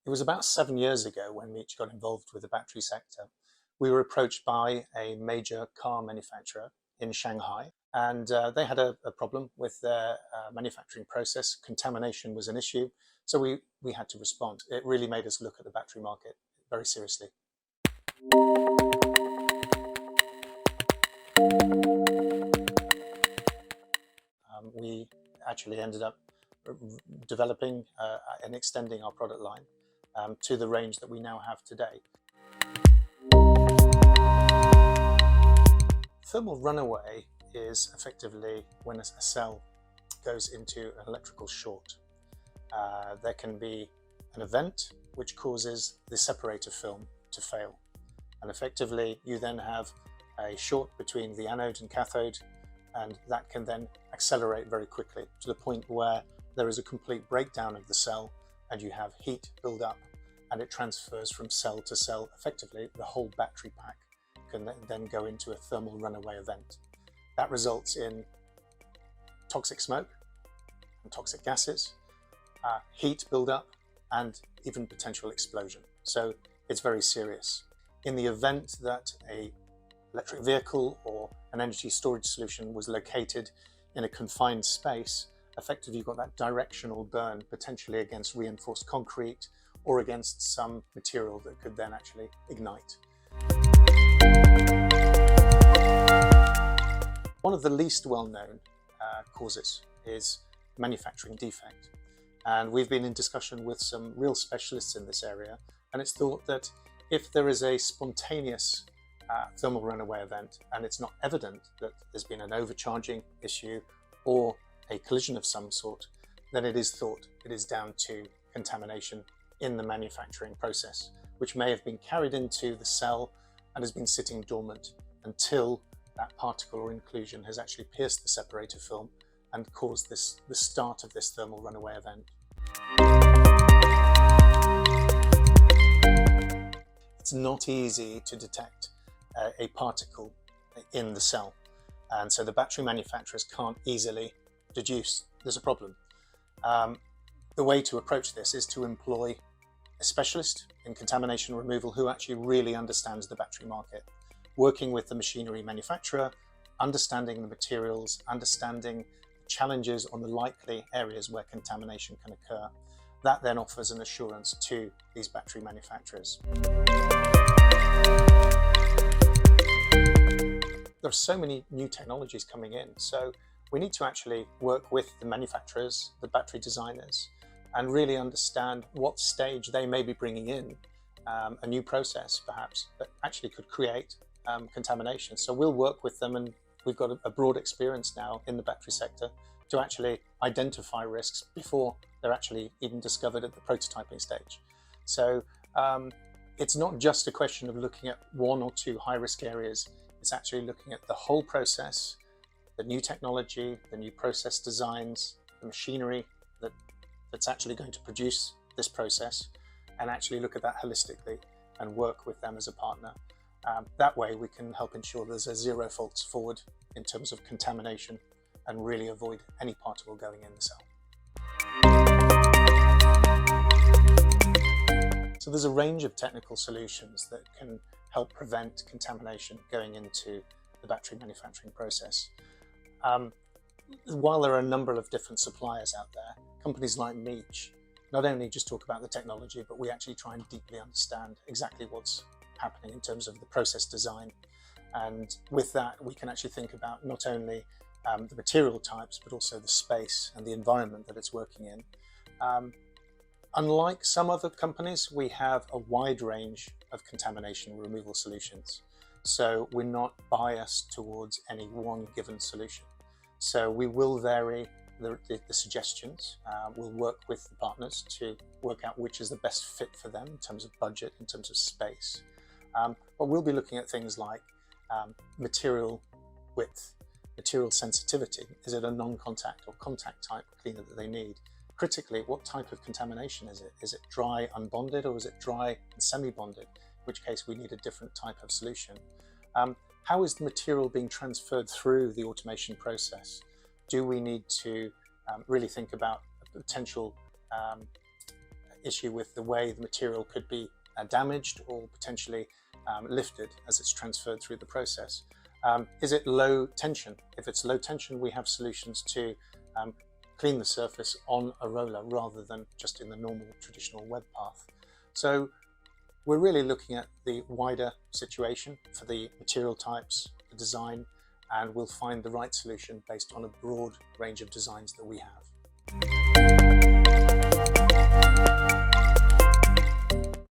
It was about 7 years ago when Meech got involved with the battery sector. We were approached by a major car manufacturer in Shanghai, and they had a problem with their manufacturing process. Contamination was an issue, so we had to respond. It really made us look at the battery market very seriously. We actually ended up developing and extending our product line to the range that we now have today. Thermal runaway is effectively when a cell goes into an electrical short. There can be an event which causes the separator film to fail, and effectively you then have a short between the anode and cathode, and that can then accelerate very quickly to the point where there is a complete breakdown of the cell and you have heat build up, and it transfers from cell to cell. Effectively, the whole battery pack can then go into a thermal runaway event. That results in toxic smoke and toxic gases, heat build up, and even potential explosion. So it's very serious. In the event that a electric vehicle or an energy storage solution was located in a confined space, effectively you've got that directional burn potentially against reinforced concrete or against some material that could then actually ignite. One of the least well-known causes is manufacturing defect. And we've been in discussion with some real specialists in this area, and it's thought that if there is a spontaneous thermal runaway event and it's not evident that there's been an overcharging issue or a collision of some sort, then it is thought it is down to contamination in the manufacturing process, which may have been carried into the cell and has been sitting dormant until that particle or inclusion has actually pierced the separator film and caused the start of this thermal runaway event. It's not easy to detect a particle in the cell, and so the battery manufacturers can't easily deduce there's a problem. The way to approach this is to employ a specialist in contamination removal who actually really understands the battery market, working with the machinery manufacturer, understanding the materials, understanding challenges on the likely areas where contamination can occur. That then offers an assurance to these battery manufacturers. There are so many new technologies coming in, so we need to actually work with the manufacturers, the battery designers, and really understand what stage they may be bringing in a new process, perhaps, that actually could create contamination. So we'll work with them, and we've got a broad experience now in the battery sector to actually identify risks before they're actually even discovered at the prototyping stage. So it's not just a question of looking at one or two high-risk areas. It's actually looking at the whole process, the new technology, the new process designs, the machinery that's actually going to produce this process, and actually look at that holistically and work with them as a partner. That way we can help ensure there's a zero faults forward in terms of contamination and really avoid any particle going in the cell. So there's a range of technical solutions that can help prevent contamination going into the battery manufacturing process. While there are a number of different suppliers out there, companies like Meech not only just talk about the technology, but we actually try and deeply understand exactly what's happening in terms of the process design. And with that, we can actually think about not only the material types, but also the space and the environment that it's working in. Unlike some other companies, we have a wide range of contamination removal solutions. So we're not biased towards any one given solution. So we will vary the suggestions. We'll work with the partners to work out which is the best fit for them in terms of budget, in terms of space. But we'll be looking at things like material width, material sensitivity. Is it a non-contact or contact type cleaner that they need? Critically, what type of contamination is it? Is it dry unbonded, or is it dry and semi-bonded? In which case we need a different type of solution. How is the material being transferred through the automation process? Do we need to really think about a potential issue with the way the material could be damaged or potentially lifted as it's transferred through the process. Is it low tension? If it's low tension, we have solutions to clean the surface on a roller rather than just in the normal traditional web path. So we're really looking at the wider situation for the material types, the design, and we'll find the right solution based on a broad range of designs that we have.